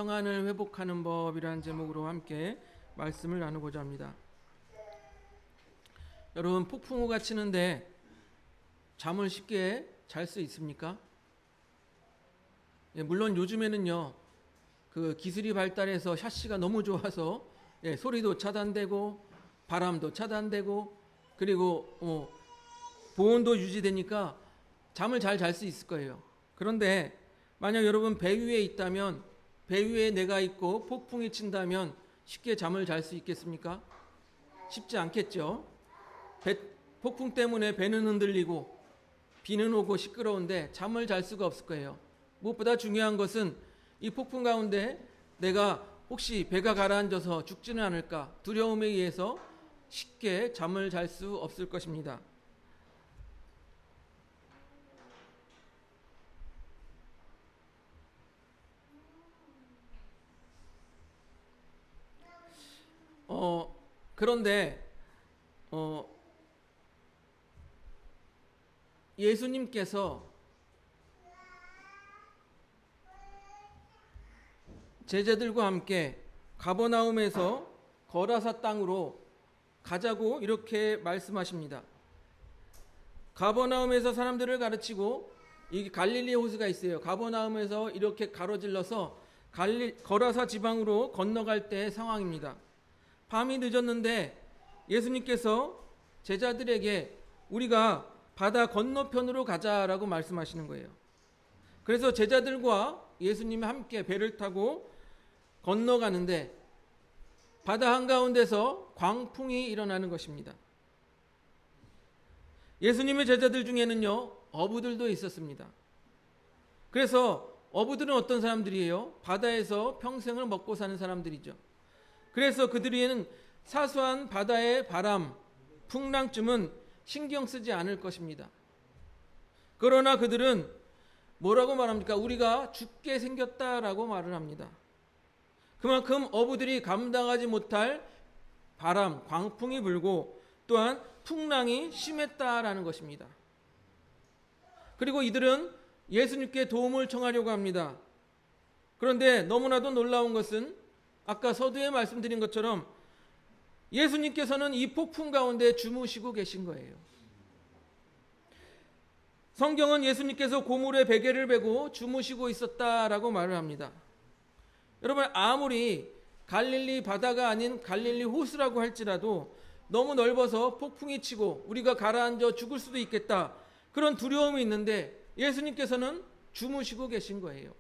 평안을 회복하는 법이라는 제목으로 함께 말씀을 나누고자 합니다. 여러분, 폭풍우가 치는데 잠을 쉽게 잘 수 있습니까? 물론 요즘에는요, 그 기술이 발달해서 샤시가 너무 좋아서 소리도 차단되고 바람도 차단되고 그리고 보온도 유지되니까 잠을 잘 잘 수 있을 거예요. 그런데 만약 여러분 배 위에 있다면, 배 위에 내가 있고 폭풍이 친다면 쉽게 잠을 잘 수 있겠습니까? 쉽지 않겠죠. 폭풍 때문에 배는 흔들리고 비는 오고 시끄러운데 잠을 잘 수가 없을 거예요. 무엇보다 중요한 것은 이 폭풍 가운데 내가 혹시 배가 가라앉아서 죽지는 않을까 두려움에 의해서 쉽게 잠을 잘 수 없을 것입니다. 그런데 예수님께서 제자들과 함께 가버나움에서 거라사 땅으로 가자고 이렇게 말씀하십니다. 가버나움에서 사람들을 가르치고 이 갈릴리 호수가 있어요. 가버나움에서 이렇게 가로질러서 거라사 지방으로 건너갈 때의 상황입니다. 밤이 늦었는데 예수님께서 제자들에게 우리가 바다 건너편으로 가자라고 말씀하시는 거예요. 그래서 제자들과 예수님이 함께 배를 타고 건너가는데 바다 한가운데서 광풍이 일어나는 것입니다. 예수님의 제자들 중에는요, 어부들도 있었습니다. 그래서 어부들은 어떤 사람들이에요? 바다에서 평생을 먹고 사는 사람들이죠. 그래서 그들에는 사소한 바다의 바람, 풍랑쯤은 신경 쓰지 않을 것입니다. 그러나 그들은 뭐라고 말합니까? 우리가 죽게 생겼다라고 말을 합니다. 그만큼 어부들이 감당하지 못할 바람, 광풍이 불고 또한 풍랑이 심했다라는 것입니다. 그리고 이들은 예수님께 도움을 청하려고 합니다. 그런데 너무나도 놀라운 것은 아까 서두에 말씀드린 것처럼 예수님께서는 이 폭풍 가운데 주무시고 계신 거예요. 성경은 예수님께서 고물에 베개를 베고 주무시고 있었다라고 말을 합니다. 여러분, 아무리 갈릴리 바다가 아닌 갈릴리 호수라고 할지라도 너무 넓어서 폭풍이 치고 우리가 가라앉아 죽을 수도 있겠다, 그런 두려움이 있는데 예수님께서는 주무시고 계신 거예요.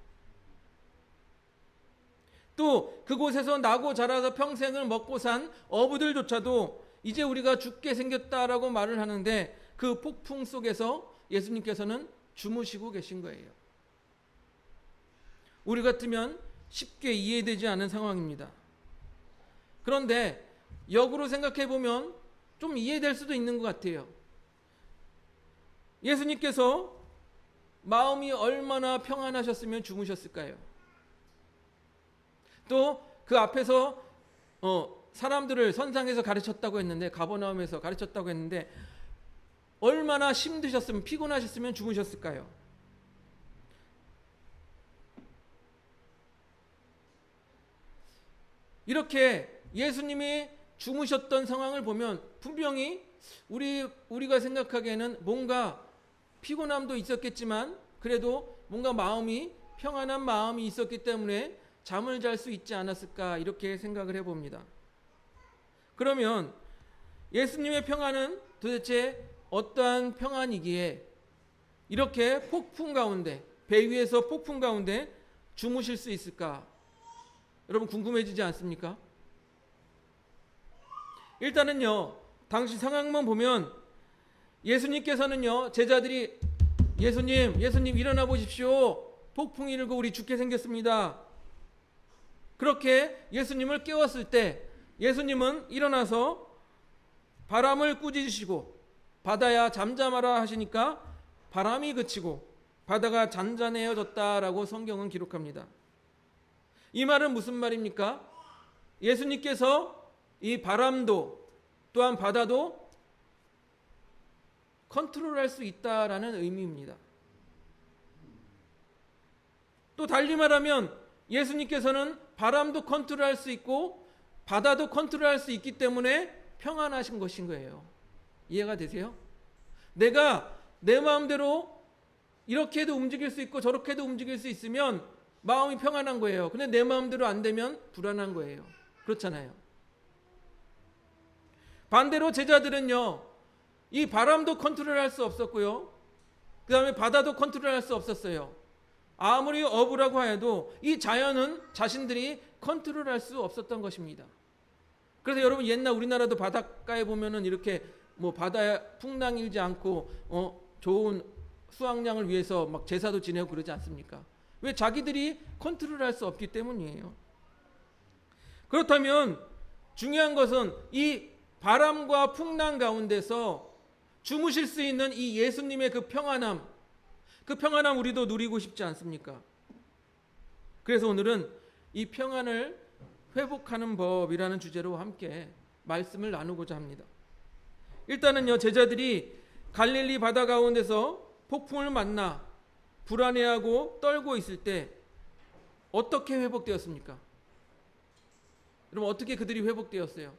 또 그곳에서 나고 자라서 평생을 먹고 산 어부들조차도 이제 우리가 죽게 생겼다라고 말을 하는데 그 폭풍 속에서 예수님께서는 주무시고 계신 거예요. 우리 같으면 쉽게 이해되지 않은 상황입니다. 그런데 역으로 생각해 보면 좀 이해될 수도 있는 것 같아요. 예수님께서 마음이 얼마나 평안하셨으면 주무셨을까요? 또 그 앞에서 사람들을 선상에서 가르쳤다고 했는데, 가버나움에서 가르쳤다고 했는데 얼마나 힘드셨으면, 피곤하셨으면 주무셨을까요? 이렇게 예수님이 주무셨던 상황을 보면 분명히 우리가 생각하기에는 뭔가 피곤함도 있었겠지만 그래도 뭔가 마음이 평안한 마음이 있었기 때문에 잠을 잘 수 있지 않았을까, 이렇게 생각을 해봅니다. 그러면 예수님의 평안은 도대체 어떠한 평안이기에 이렇게 폭풍 가운데, 배 위에서 폭풍 가운데 주무실 수 있을까? 여러분, 궁금해지지 않습니까? 일단은요, 당시 상황만 보면 예수님께서는요, 제자들이 예수님 일어나 보십시오, 폭풍이 일고 우리 죽게 생겼습니다, 그렇게 예수님을 깨웠을 때 예수님은 일어나서 바람을 꾸짖으시고 바다야 잠잠하라 하시니까 바람이 그치고 바다가 잔잔해졌다라고 성경은 기록합니다. 이 말은 무슨 말입니까? 예수님께서 이 바람도 또한 바다도 컨트롤할 수 있다라는 의미입니다. 또 달리 말하면 예수님께서는 바람도 컨트롤할 수 있고 바다도 컨트롤할 수 있기 때문에 평안하신 것인 거예요. 이해가 되세요? 내가 내 마음대로 이렇게도 움직일 수 있고 저렇게도 움직일 수 있으면 마음이 평안한 거예요. 근데 내 마음대로 안 되면 불안한 거예요. 그렇잖아요. 반대로 제자들은요, 이 바람도 컨트롤할 수 없었고요, 그 다음에 바다도 컨트롤할 수 없었어요. 아무리 어부라고 해도 이 자연은 자신들이 컨트롤할 수 없었던 것입니다. 그래서 여러분, 옛날 우리나라도 바닷가에 보면은 이렇게 뭐 바다에 풍랑 일지 않고 좋은 수확량을 위해서 막 제사도 지내고 그러지 않습니까? 왜? 자기들이 컨트롤할 수 없기 때문이에요. 그렇다면 중요한 것은 이 바람과 풍랑 가운데서 주무실 수 있는 이 예수님의 그 평안함 우리도 누리고 싶지 않습니까? 그래서 오늘은 이 평안을 회복하는 법이라는 주제로 함께 말씀을 나누고자 합니다. 일단은요, 제자들이 갈릴리 바다 가운데서 폭풍을 만나 불안해하고 떨고 있을 때 어떻게 회복되었습니까? 여러분, 어떻게 그들이 회복되었어요?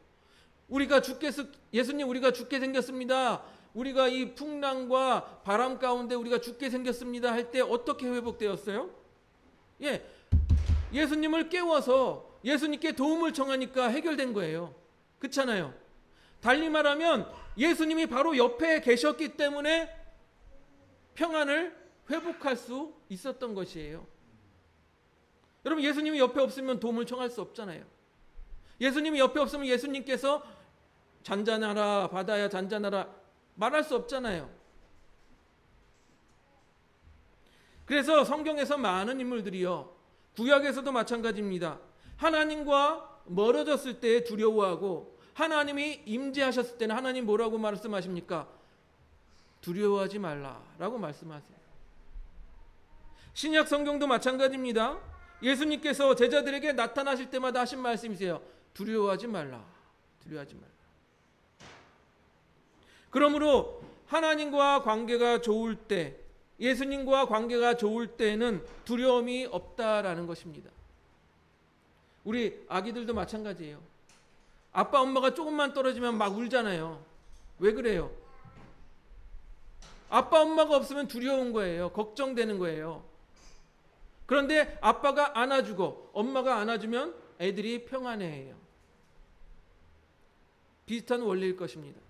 예수님, 우리가 죽게 생겼습니다. 우리가 이 풍랑과 바람 가운데 우리가 죽게 생겼습니다 할 때 어떻게 회복되었어요? 예수님을 깨워서 예수님께 도움을 청하니까 해결된 거예요. 그렇잖아요. 달리 말하면 예수님이 바로 옆에 계셨기 때문에 평안을 회복할 수 있었던 것이에요. 여러분, 예수님이 옆에 없으면 도움을 청할 수 없잖아요. 예수님이 옆에 없으면 예수님께서 잔잔하라, 바다야 잔잔하라 말할 수 없잖아요. 그래서 성경에서 많은 인물들이요, 구약에서도 마찬가지입니다. 하나님과 멀어졌을 때 두려워하고 하나님이 임재하셨을 때는 하나님 뭐라고 말씀하십니까? 두려워하지 말라라고 말씀하세요. 신약 성경도 마찬가지입니다. 예수님께서 제자들에게 나타나실 때마다 하신 말씀이세요. 두려워하지 말라. 두려워하지 말라. 그러므로 하나님과 관계가 좋을 때, 예수님과 관계가 좋을 때는 두려움이 없다라는 것입니다. 우리 아기들도 마찬가지예요. 아빠 엄마가 조금만 떨어지면 막 울잖아요. 왜 그래요? 아빠 엄마가 없으면 두려운 거예요. 걱정되는 거예요. 그런데 아빠가 안아주고 엄마가 안아주면 애들이 평안해해요. 비슷한 원리일 것입니다.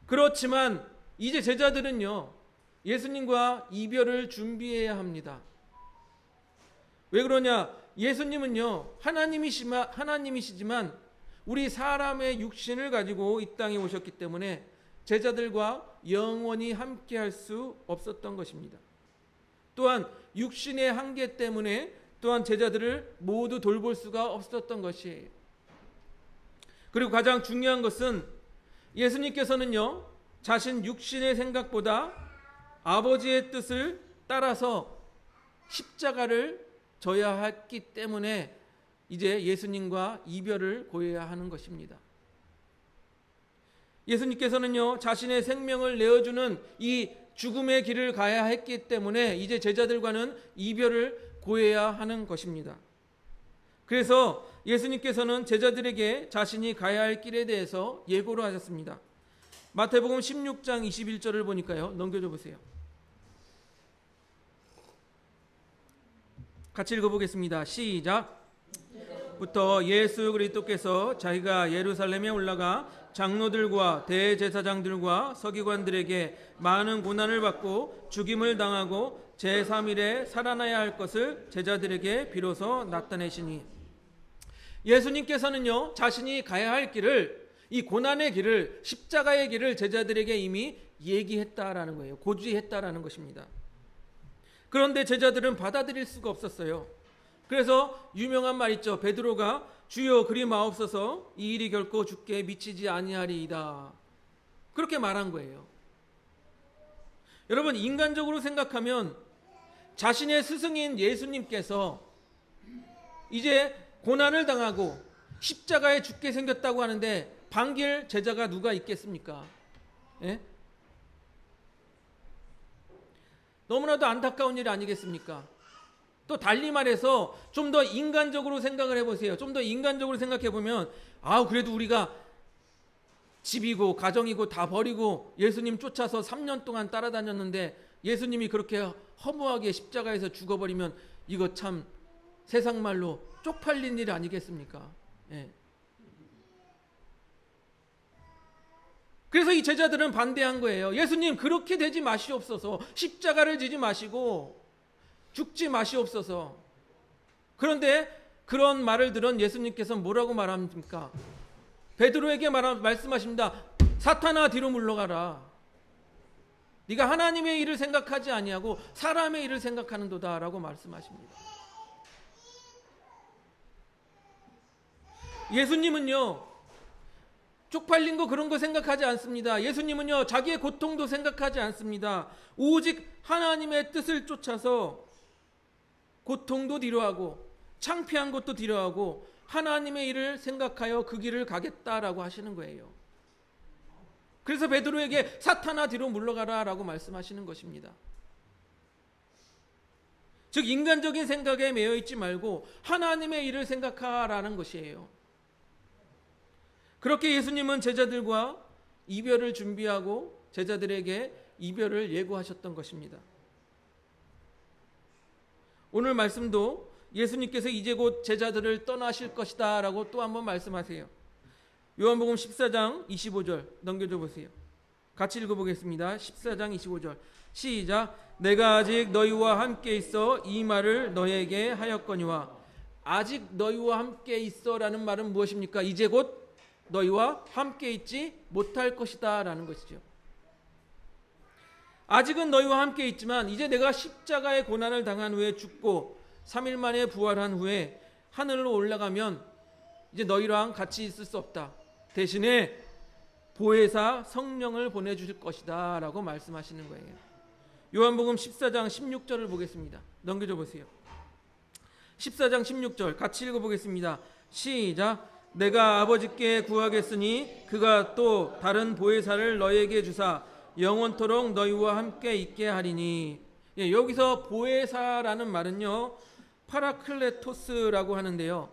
그렇지만 이제 제자들은요, 예수님과 이별을 준비해야 합니다. 왜 그러냐? 예수님은요, 하나님이시지만 우리 사람의 육신을 가지고 이 땅에 오셨기 때문에 제자들과 영원히 함께 할 수 없었던 것입니다. 또한 육신의 한계 때문에 또한 제자들을 모두 돌볼 수가 없었던 것이에요. 그리고 가장 중요한 것은 예수님께서는요, 자신 육신의 생각보다 아버지의 뜻을 따라서 십자가를 져야 했기 때문에 이제 예수님과 이별을 고해야 하는 것입니다. 예수님께서는요, 자신의 생명을 내어주는 이 죽음의 길을 가야 했기 때문에 이제 제자들과는 이별을 고해야 하는 것입니다. 그래서 예수님께서는 제자들에게 자신이 가야 할 길에 대해서 예고를 하셨습니다. 마태복음 16장 21절을 보니까요, 넘겨줘 보세요. 같이 읽어보겠습니다. 시작. 부터 예수 그리스도께서 자기가 예루살렘에 올라가 장로들과 대제사장들과 서기관들에게 많은 고난을 받고 죽임을 당하고 제3일에 살아나야 할 것을 제자들에게 비로소 나타내시니, 예수님께서는요, 자신이 가야 할 길을, 이 고난의 길을, 십자가의 길을 제자들에게 이미 얘기했다라는 거예요. 고지했다라는 것입니다. 그런데 제자들은 받아들일 수가 없었어요. 그래서 유명한 말 있죠. 베드로가 주여 그리 마옵소서, 이 일이 결코 주께 미치지 아니하리이다, 그렇게 말한 거예요. 여러분, 인간적으로 생각하면 자신의 스승인 예수님께서 이제 고난을 당하고 십자가에 죽게 생겼다고 하는데 반길 제자가 누가 있겠습니까? 예? 너무나도 안타까운 일 아니겠습니까? 또 달리 말해서 좀 더 인간적으로 생각을 해보세요. 좀 더 인간적으로 생각해 보면 그래도 우리가 집이고 가정이고 다 버리고 예수님 쫓아서 3년 동안 따라다녔는데 예수님이 그렇게 허무하게 십자가에서 죽어버리면 이거 참 세상 말로 쪽팔린 일 아니겠습니까? 예. 그래서 이 제자들은 반대한 거예요. 예수님 그렇게 되지 마시옵소서. 십자가를 지지 마시고 죽지 마시옵소서. 그런데 그런 말을 들은 예수님께서 뭐라고 말합니까? 베드로에게 말씀하십니다. 사탄아 뒤로 물러가라. 네가 하나님의 일을 생각하지 아니하고 사람의 일을 생각하는도다 라고 말씀하십니다. 예수님은요 쪽팔린 거 그런 거 생각하지 않습니다. 예수님은요 자기의 고통도 생각하지 않습니다. 오직 하나님의 뜻을 쫓아서 고통도 뒤로하고 창피한 것도 뒤로하고 하나님의 일을 생각하여 그 길을 가겠다라고 하시는 거예요. 그래서 베드로에게 사탄아 뒤로 물러가라 라고 말씀하시는 것입니다. 즉 인간적인 생각에 매여 있지 말고 하나님의 일을 생각하라는 것이에요. 그렇게 예수님은 제자들과 이별을 준비하고 제자들에게 이별을 예고하셨던 것입니다. 오늘 말씀도 예수님께서 이제 곧 제자들을 떠나실 것이다 라고 또 한번 말씀하세요. 요한복음 14장 25절 넘겨줘 보세요. 같이 읽어보겠습니다. 14장 25절 시작. 내가 아직 너희와 함께 있어 이 말을 너희에게 하였거니와. 아직 너희와 함께 있어 라는 말은 무엇입니까? 이제 곧 너희와 함께 있지 못할 것이다 라는 것이죠. 아직은 너희와 함께 있지만 이제 내가 십자가의 고난을 당한 후에 죽고 3일 만에 부활한 후에 하늘로 올라가면 이제 너희랑 같이 있을 수 없다. 대신에 보혜사 성령을 보내주실 것이다 라고 말씀하시는 거예요. 요한복음 14장 16절을 보겠습니다. 넘겨줘 보세요. 14장 16절 같이 읽어보겠습니다. 시작. 내가 아버지께 구하겠으니 그가 또 다른 보혜사를 너희에게 주사 영원토록 너희와 함께 있게 하리니. 여기서 보혜사라는 말은요 파라클레토스라고 하는데요,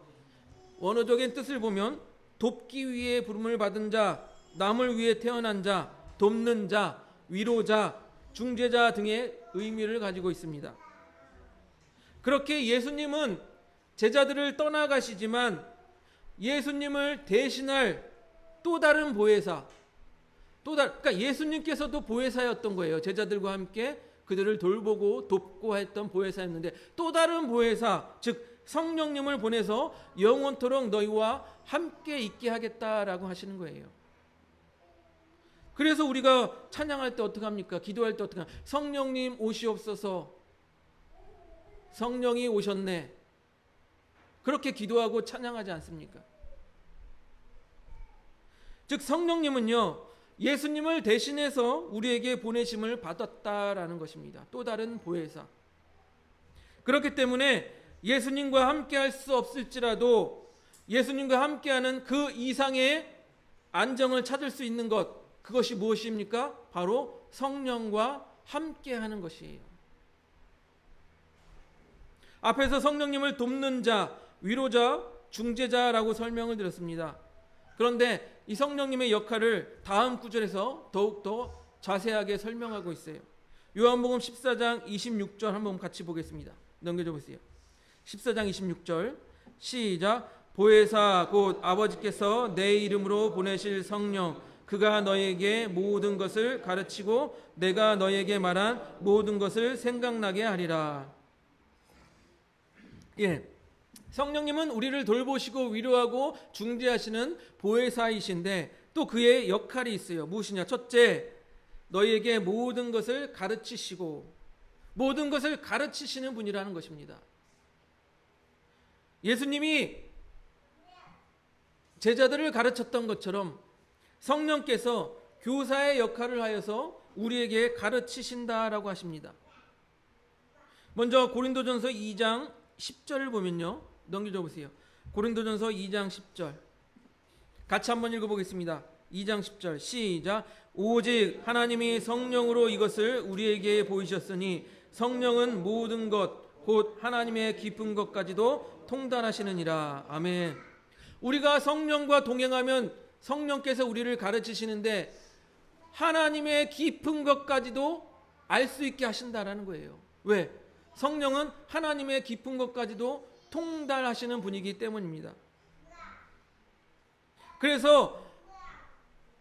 원어적인 뜻을 보면 돕기 위해 부름을 받은 자, 남을 위해 태어난 자, 돕는 자, 위로자, 중재자 등의 의미를 가지고 있습니다. 그렇게 예수님은 제자들을 떠나가시지만 예수님을 대신할 또 다른 보혜사, 그러니까 예수님께서도 보혜사였던 거예요. 제자들과 함께 그들을 돌보고 돕고 했던 보혜사였는데 또 다른 보혜사, 즉 성령님을 보내서 영원토록 너희와 함께 있게 하겠다라고 하시는 거예요. 그래서 우리가 찬양할 때 어떻게 합니까? 기도할 때 어떻게 합니까? 성령님 오시옵소서. 성령이 오셨네. 그렇게 기도하고 찬양하지 않습니까? 즉 성령님은요 예수님을 대신해서 우리에게 보내심을 받았다라는 것입니다. 또 다른 보혜사. 그렇기 때문에 예수님과 함께 할 수 없을지라도 예수님과 함께하는 그 이상의 안정을 찾을 수 있는 것, 그것이 무엇입니까? 바로 성령과 함께하는 것이에요. 앞에서 성령님을 돕는 자, 위로자, 중재자라고 설명을 드렸습니다. 그런데 이 성령님의 역할을 다음 구절에서 더욱더 자세하게 설명하고 있어요. 요한복음 14장 26절 한번 같이 보겠습니다. 넘겨줘 보세요. 14장 26절 시작. 보혜사 곧 아버지께서 내 이름으로 보내실 성령, 그가 너에게 모든 것을 가르치고 내가 너에게 말한 모든 것을 생각나게 하리라. 성령님은 우리를 돌보시고 위로하고 중재하시는 보혜사이신데 또 그의 역할이 있어요. 무엇이냐? 첫째, 너희에게 모든 것을 가르치시고, 모든 것을 가르치시는 분이라는 것입니다. 예수님이 제자들을 가르쳤던 것처럼 성령께서 교사의 역할을 하여서 우리에게 가르치신다라고 하십니다. 먼저 고린도전서 2장 10절을 보면요, 넘겨줘 보세요. 고린도전서 2장 10절 같이 한번 읽어보겠습니다. 2장 10절 시작. 오직 하나님이 성령으로 이것을 우리에게 보이셨으니 성령은 모든 것 곧 하나님의 깊은 것까지도 통달하시느니라. 아멘. 우리가 성령과 동행하면 성령께서 우리를 가르치시는데 하나님의 깊은 것까지도 알 수 있게 하신다라는 거예요. 왜? 성령은 하나님의 깊은 것까지도 통달하시는 분이기 때문입니다. 그래서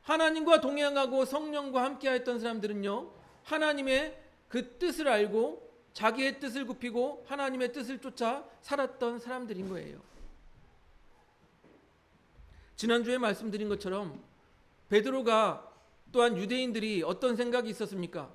하나님과 동행하고 성령과 함께 했던 사람들은요, 하나님의 그 뜻을 알고 자기의 뜻을 굽히고 하나님의 뜻을 쫓아 살았던 사람들인 거예요. 지난주에 말씀드린 것처럼 베드로가 또한 유대인들이 어떤 생각이 있었습니까?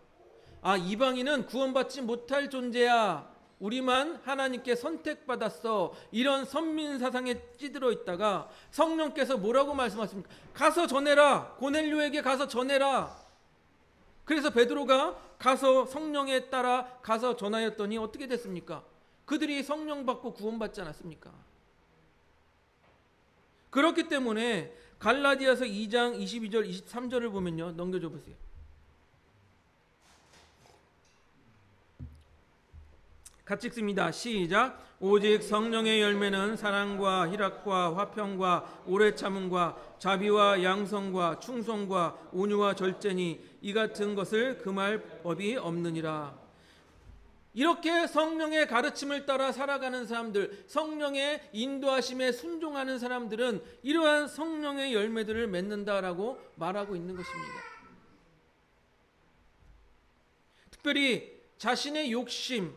아, 이방인은 구원받지 못할 존재야. 우리만 하나님께 선택받았어. 이런 선민사상에 찌들어 있다가 성령께서 뭐라고 말씀하십니까? 가서 전해라. 고넬료에게 가서 전해라. 그래서 베드로가 가서 성령에 따라 가서 전하였더니 어떻게 됐습니까? 그들이 성령 받고 구원받지 않았습니까? 그렇기 때문에 갈라디아서 2장 22절 23절을 보면요, 넘겨줘 보세요. 같이 읽습니다. 시작. 오직 성령의 열매는 사랑과 희락과 화평과 오래 참음과 자비와 양성과 충성과 온유와 절제니 이 같은 것을 금할 법이 없느니라. 이렇게 성령의 가르침을 따라 살아가는 사람들, 성령의 인도하심에 순종하는 사람들은 이러한 성령의 열매들을 맺는다라고 말하고 있는 것입니다. 특별히 자신의 욕심,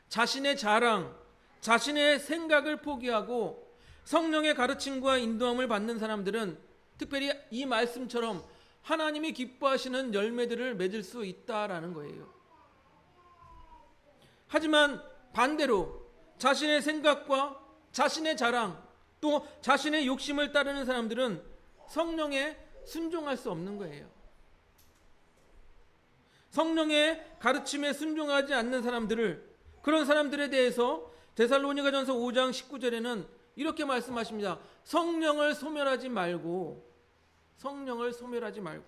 자신의 자랑, 자신의 생각을 포기하고 성령의 가르침과 인도함을 받는 사람들은 특별히 이 말씀처럼 하나님이 기뻐하시는 열매들을 맺을 수 있다라는 거예요. 하지만 반대로 자신의 생각과 자신의 자랑, 또 자신의 욕심을 따르는 사람들은 성령에 순종할 수 없는 거예요. 성령의 가르침에 순종하지 않는 사람들을, 그런 사람들에 대해서 데살로니가전서 5장 19절에는 이렇게 말씀하십니다. 성령을 소멸하지 말고, 성령을 소멸하지 말고,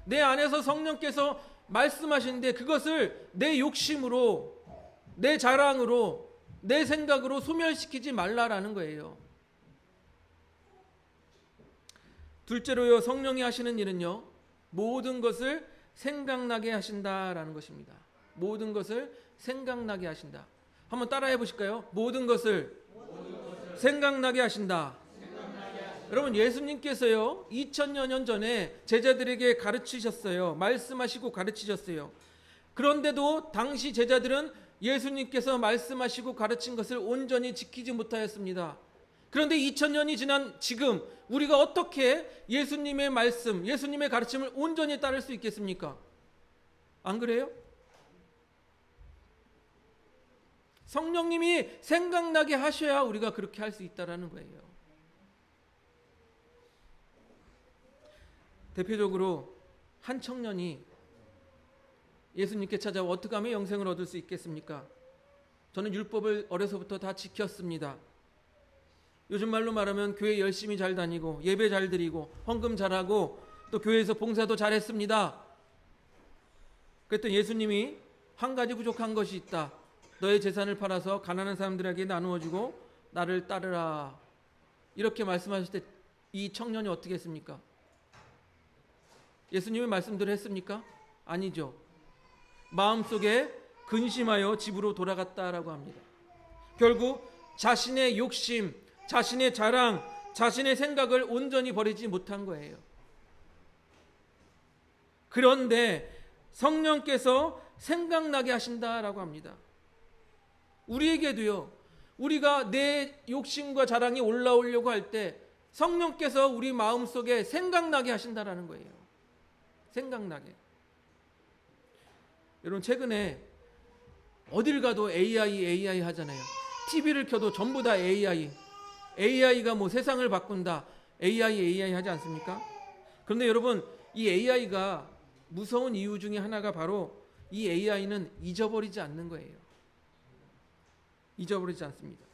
내 안에서 성령께서 말씀하시는데 그것을 내 욕심으로, 내 자랑으로, 내 생각으로 소멸시키지 말라라는 거예요. 둘째로요, 성령이 하시는 일은요, 모든 것을 생각나게 하신다라는 것입니다. 모든 것을 생각나게 하신다. 한번 따라해 보실까요? 모든 것을 생각나게 하신다. 여러분, 예수님께서요 2000여 년 전에 제자들에게 가르치셨어요. 말씀하시고 가르치셨어요. 그런데도 당시 제자들은 예수님께서 말씀하시고 가르친 것을 온전히 지키지 못하였습니다. 그런데 2000년이 지난 지금 우리가 어떻게 예수님의 말씀, 예수님의 가르침을 온전히 따를 수 있겠습니까? 안 그래요? 성령님이 생각나게 하셔야 우리가 그렇게 할 수 있다는 거예요. 대표적으로 한 청년이 예수님께 찾아와 어떻게 하면 영생을 얻을 수 있겠습니까? 저는 율법을 어려서부터 다 지켰습니다. 요즘 말로 말하면 교회 열심히 잘 다니고 예배 잘 드리고 헌금 잘하고 또 교회에서 봉사도 잘했습니다. 그랬더니 예수님이 한 가지 부족한 것이 있다. 너의 재산을 팔아서 가난한 사람들에게 나누어주고 나를 따르라. 이렇게 말씀하실 때 이 청년이 어떻게 했습니까? 예수님의 말씀대로 했습니까? 아니죠. 마음속에 근심하여 집으로 돌아갔다라고 합니다. 결국 자신의 욕심, 자신의 자랑, 자신의 생각을 온전히 버리지 못한 거예요. 그런데 성령께서 생각나게 하신다라고 합니다. 우리에게도요, 우리가 내 욕심과 자랑이 올라오려고 할 때 성령께서 우리 마음속에 생각나게 하신다라는 거예요. 생각나게. 여러분, 최근에 어딜 가도 AI 하잖아요. TV를 켜도 전부 다 AI가 뭐 세상을 바꾼다, AI 하지 않습니까? 그런데 여러분, 이 AI가 무서운 이유 중에 하나가 바로 이 AI는 잊어버리지 않는 거예요. 잊어버리지 않습니다.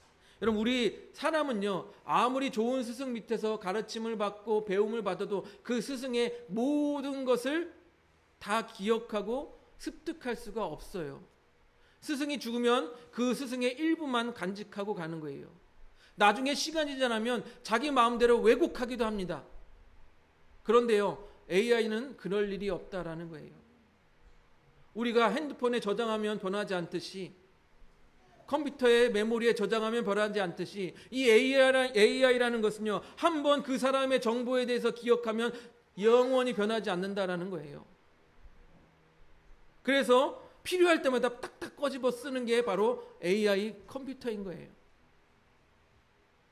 여러분, 우리 사람은요, 아무리 좋은 스승 밑에서 가르침을 받고 배움을 받아도 그 스승의 모든 것을 다 기억하고 습득할 수가 없어요. 스승이 죽으면 그 스승의 일부만 간직하고 가는 거예요. 나중에 시간이 지나면 자기 마음대로 왜곡하기도 합니다. 그런데요, AI는 그럴 일이 없다라는 거예요. 우리가 핸드폰에 저장하면 변하지 않듯이, 컴퓨터의 메모리에 저장하면 변하지 않듯이, 이 AI라는 것은요, 한번 그 사람의 정보에 대해서 기억하면 영원히 변하지 않는다라는 거예요. 그래서 필요할 때마다 딱딱 꺼집어 쓰는 게 바로 AI 컴퓨터인 거예요.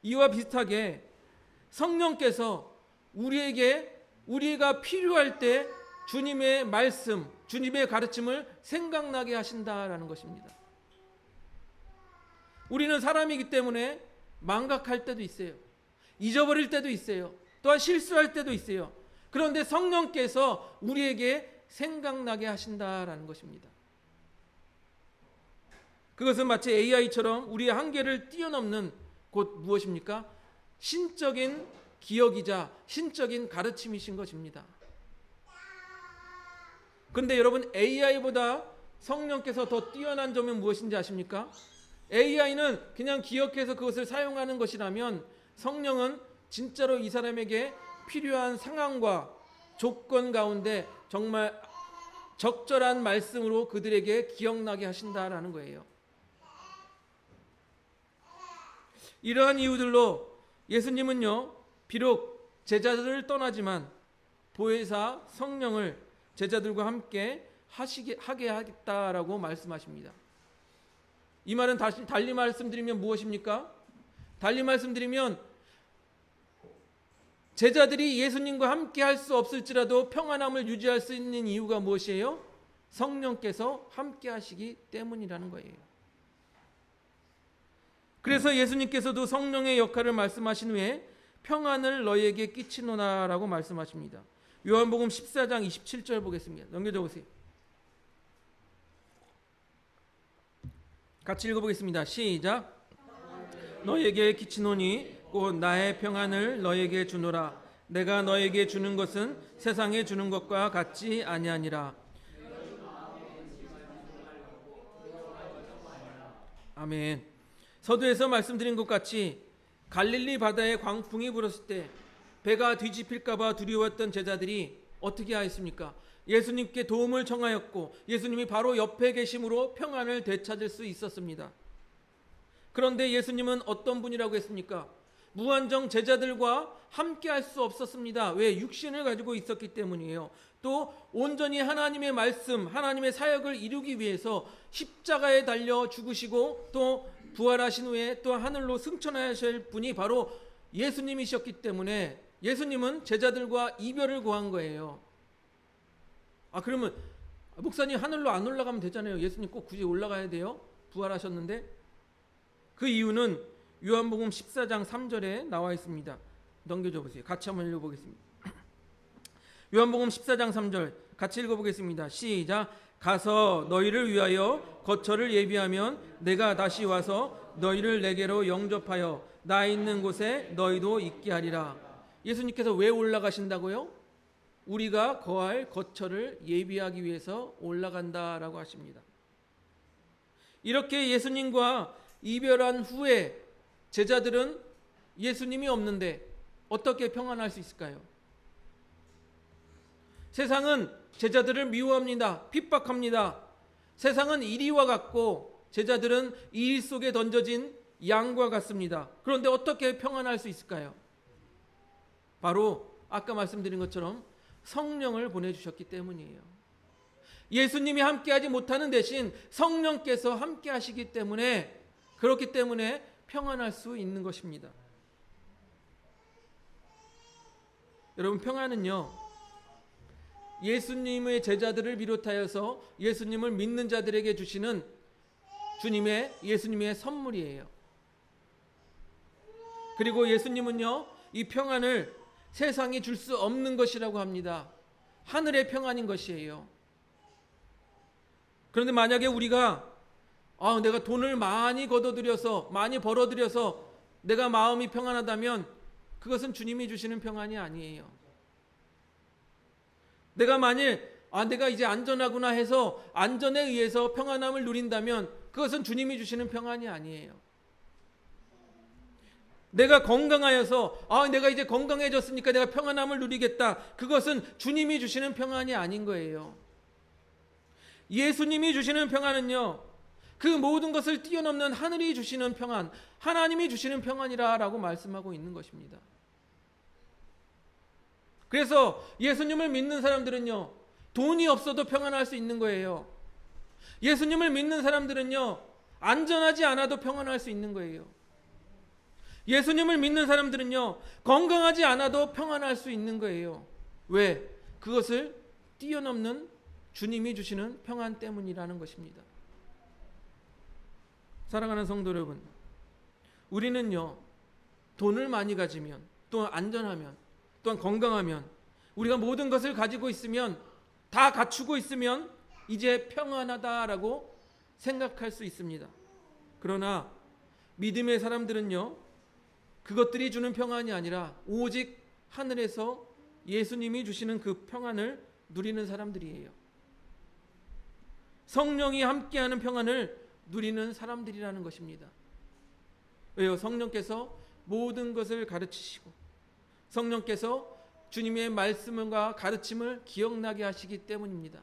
이와 비슷하게 성령께서 우리가 필요할 때 주님의 말씀, 주님의 가르침을 생각나게 하신다라는 것입니다. 우리는 사람이기 때문에 망각할 때도 있어요. 잊어버릴 때도 있어요. 또한 실수할 때도 있어요. 그런데 성령께서 우리에게 생각나게 하신다라는 것입니다. 그것은 마치 AI처럼 우리의 한계를 뛰어넘는 곧 무엇입니까? 신적인 기억이자 신적인 가르침이신 것입니다. 그런데 여러분, AI보다 성령께서 더 뛰어난 점은 무엇인지 아십니까? AI는 그냥 기억해서 그것을 사용하는 것이라면, 성령은 진짜로 이 사람에게 필요한 상황과 조건 가운데 정말 적절한 말씀으로 그들에게 기억나게 하신다라는 거예요. 이러한 이유들로 예수님은요, 비록 제자들을 떠나지만 보혜사 성령을 제자들과 함께 하게 하겠다라고 말씀하십니다. 이 말은 달리 말씀드리면 무엇입니까? 달리 말씀드리면 제자들이 예수님과 함께 할 수 없을지라도 평안함을 유지할 수 있는 이유가 무엇이에요? 성령께서 함께 하시기 때문이라는 거예요. 그래서 예수님께서도 성령의 역할을 말씀하신 후에 평안을 너희에게 끼치노나라고 말씀하십니다. 요한복음 14장 27절 보겠습니다. 넘겨줘 보세요. 같이 읽어보겠습니다. 시작. 너희에게 끼치노니 곧 나의 평안을 너희에게 주노라. 내가 너희에게 주는 것은 세상에 주는 것과 같지 아니하니라. 아멘. 서두에서 말씀드린 것 같이 갈릴리 바다에 광풍이 불었을 때 배가 뒤집힐까 봐 두려웠던 제자들이 어떻게 하였습니까? 예수님께 도움을 청하였고 예수님이 바로 옆에 계심으로 평안을 되찾을 수 있었습니다. 그런데 예수님은 어떤 분이라고 했습니까? 무한정 제자들과 함께 할 수 없었습니다. 왜? 육신을 가지고 있었기 때문이에요. 또 온전히 하나님의 말씀, 하나님의 사역을 이루기 위해서 십자가에 달려 죽으시고 또 부활하신 후에 또 하늘로 승천하실 분이 바로 예수님이셨기 때문에 예수님은 제자들과 이별을 고한 거예요. 그러면 목사님 하늘로 안 올라가면 되잖아요. 예수님 꼭 굳이 올라가야 돼요? 부활하셨는데? 그 이유는 요한복음 14장 3절에 나와 있습니다. 넘겨줘 보세요. 같이 한번 읽어보겠습니다. 요한복음 14장 3절 같이 읽어보겠습니다. 시작. 가서 너희를 위하여 거처를 예비하면 내가 다시 와서 너희를 내게로 영접하여 나 있는 곳에 너희도 있게 하리라. 예수님께서 왜 올라가신다고요? 우리가 거할 거처를 예비하기 위해서 올라간다라고 하십니다. 이렇게 예수님과 이별한 후에 제자들은 예수님이 없는데 어떻게 평안할 수 있을까요? 세상은 제자들을 미워합니다. 핍박합니다. 세상은 이리와 같고 제자들은 이 일 속에 던져진 양과 같습니다. 그런데 어떻게 평안할 수 있을까요? 바로 아까 말씀드린 것처럼 성령을 보내주셨기 때문이에요. 예수님이 함께하지 못하는 대신 성령께서 함께하시기 때문에, 그렇기 때문에 평안할 수 있는 것입니다. 여러분, 평안은요, 예수님의 제자들을 비롯하여서 예수님을 믿는 자들에게 주시는 예수님의 선물이에요. 그리고 예수님은요, 이 평안을 세상이 줄 수 없는 것이라고 합니다. 하늘의 평안인 것이에요. 그런데 만약에 우리가 내가 돈을 많이 거둬들여서 많이 벌어들여서 내가 마음이 평안하다면 그것은 주님이 주시는 평안이 아니에요. 내가 만일 내가 이제 안전하구나 해서 안전에 의해서 평안함을 누린다면 그것은 주님이 주시는 평안이 아니에요. 내가 건강하여서 내가 이제 건강해졌으니까 내가 평안함을 누리겠다. 그것은 주님이 주시는 평안이 아닌 거예요. 예수님이 주시는 평안은요, 그 모든 것을 뛰어넘는 하늘이 주시는 평안, 하나님이 주시는 평안이라고 말씀하고 있는 것입니다. 그래서 예수님을 믿는 사람들은요, 돈이 없어도 평안할 수 있는 거예요. 예수님을 믿는 사람들은요, 안전하지 않아도 평안할 수 있는 거예요. 예수님을 믿는 사람들은요, 건강하지 않아도 평안할 수 있는 거예요. 왜? 그것을 뛰어넘는 주님이 주시는 평안 때문이라는 것입니다. 사랑하는 성도 여러분, 우리는요, 돈을 많이 가지면, 또한 안전하면, 또한 건강하면, 우리가 모든 것을 가지고 있으면, 다 갖추고 있으면 이제 평안하다라고 생각할 수 있습니다. 그러나 믿음의 사람들은요, 그것들이 주는 평안이 아니라 오직 하늘에서 예수님이 주시는 그 평안을 누리는 사람들이에요. 성령이 함께하는 평안을 누리는 사람들이라는 것입니다. 왜요? 성령께서 모든 것을 가르치시고 성령께서 주님의 말씀과 가르침을 기억나게 하시기 때문입니다.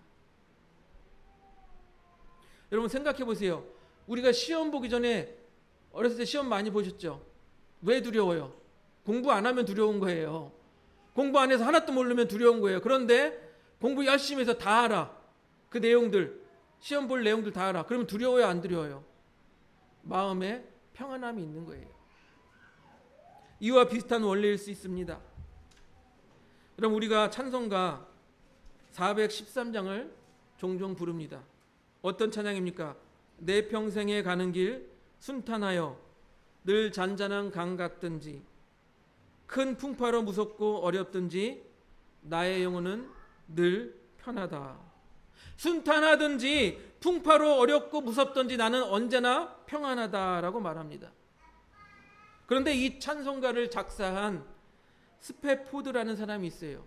여러분 생각해 보세요. 우리가 시험 보기 전에 어렸을 때 시험 많이 보셨죠? 왜 두려워요? 공부 안 하면 두려운 거예요. 공부 안 해서 하나도 모르면 두려운 거예요. 그런데 공부 열심히 해서 다 알아. 그 내용들, 시험 볼 내용들 다 알아. 그러면 두려워요, 안 두려워요? 마음에 평안함이 있는 거예요. 이와 비슷한 원리일 수 있습니다. 그럼 우리가 찬송가 413장을 종종 부릅니다. 어떤 찬양입니까? 내 평생에 가는 길 순탄하여 늘 잔잔한 강 같든지 큰 풍파로 무섭고 어렵든지 나의 영혼은 늘 편하다. 순탄하든지 풍파로 어렵고 무섭든지 나는 언제나 평안하다라고 말합니다. 그런데 이 찬송가를 작사한 스패포드라는 사람이 있어요.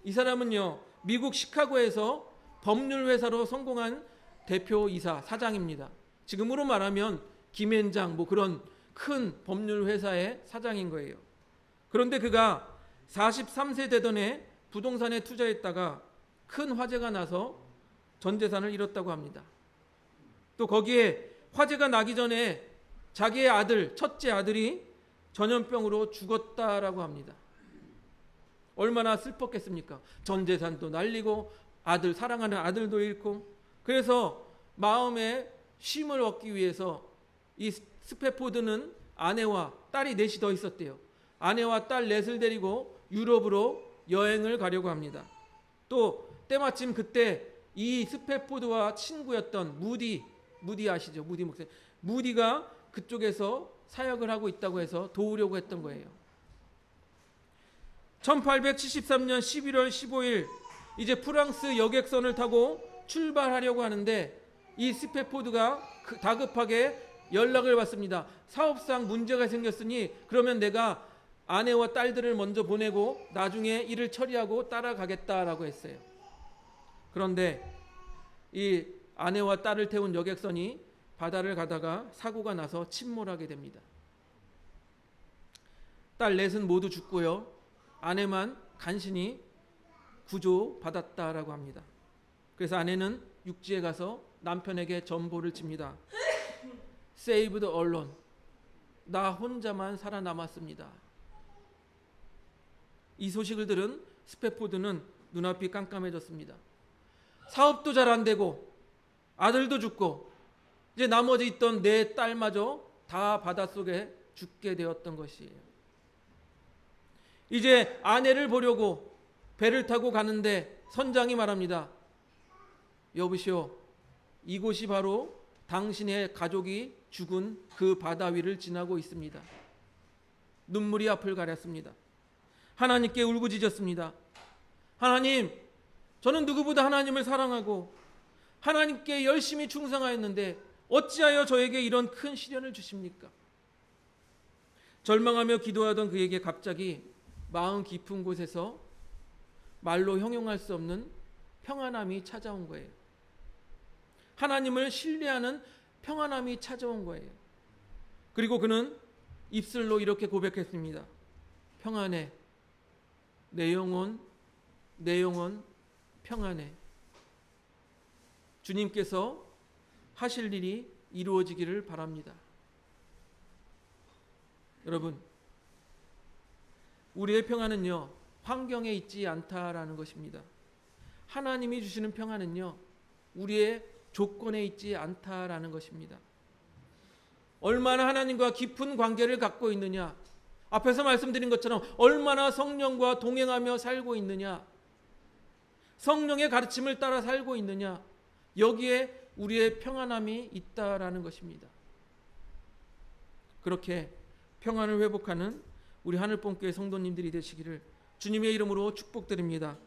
이 사람은요, 미국 시카고에서 법률회사로 성공한 대표이사, 사장입니다. 지금으로 말하면 김앤장 그런 큰 법률회사의 사장인 거예요. 그런데 그가 43세 되던 해 부동산에 투자했다가 큰 화재가 나서 전 재산을 잃었다고 합니다. 또 거기에 화재가 나기 전에 자기의 아들, 첫째 아들이 전염병으로 죽었다라고 합니다. 얼마나 슬펐겠습니까? 전 재산도 날리고 아들, 사랑하는 아들도 잃고. 그래서 마음에 쉼을 얻기 위해서 이 스패포드는 아내와 딸이 넷이 더 있었대요. 아내와 딸 넷을 데리고 유럽으로 여행을 가려고 합니다. 또 때마침 그때 이 스패포드와 친구였던 무디 아시죠? 무디 목사님. 무디가 그쪽에서 사역을 하고 있다고 해서 도우려고 했던 거예요. 1873년 11월 15일 이제 프랑스 여객선을 타고 출발하려고 하는데 이 스패포드가 다급하게 연락을 받습니다. 사업상 문제가 생겼으니 그러면 내가 아내와 딸들을 먼저 보내고 나중에 일을 처리하고 따라가겠다라고 했어요. 그런데 이 아내와 딸을 태운 여객선이 바다를 가다가 사고가 나서 침몰하게 됩니다. 딸 넷은 모두 죽고요. 아내만 간신히 구조받았다라고 합니다. 그래서 아내는 육지에 가서 남편에게 전보를 칩니다. Saved alone. 나 혼자만 살아남았습니다. 이 소식을 들은 스패포드는 눈앞이 깜깜해졌습니다. 사업도 잘 안 되고 아들도 죽고 이제 나머지 있던 내 딸마저 다 바닷속에 죽게 되었던 것이에요. 이제 아내를 보려고 배를 타고 가는데 선장이 말합니다. 여보시오, 이곳이 바로 당신의 가족이 죽은 그 바다 위를 지나고 있습니다. 눈물이 앞을 가렸습니다. 하나님께 울부짖었습니다. 하나님, 저는 누구보다 하나님을 사랑하고 하나님께 열심히 충성하였는데 어찌하여 저에게 이런 큰 시련을 주십니까? 절망하며 기도하던 그에게 갑자기 마음 깊은 곳에서 말로 형용할 수 없는 평안함이 찾아온 거예요. 하나님을 신뢰하는 평안함이 찾아온 거예요. 그리고 그는 입술로 이렇게 고백했습니다. 평안해. 내 영혼 평안해. 주님께서 하실 일이 이루어지기를 바랍니다. 여러분, 우리의 평안은요, 환경에 있지 않다라는 것입니다. 하나님이 주시는 평안은요, 우리의 조건에 있지 않다라는 것입니다. 얼마나 하나님과 깊은 관계를 갖고 있느냐, 앞에서 말씀드린 것처럼 얼마나 성령과 동행하며 살고 있느냐, 성령의 가르침을 따라 살고 있느냐, 여기에 우리의 평안함이 있다라는 것입니다. 그렇게 평안을 회복하는 우리 하늘봉교회 성도님들이 되시기를 주님의 이름으로 축복드립니다.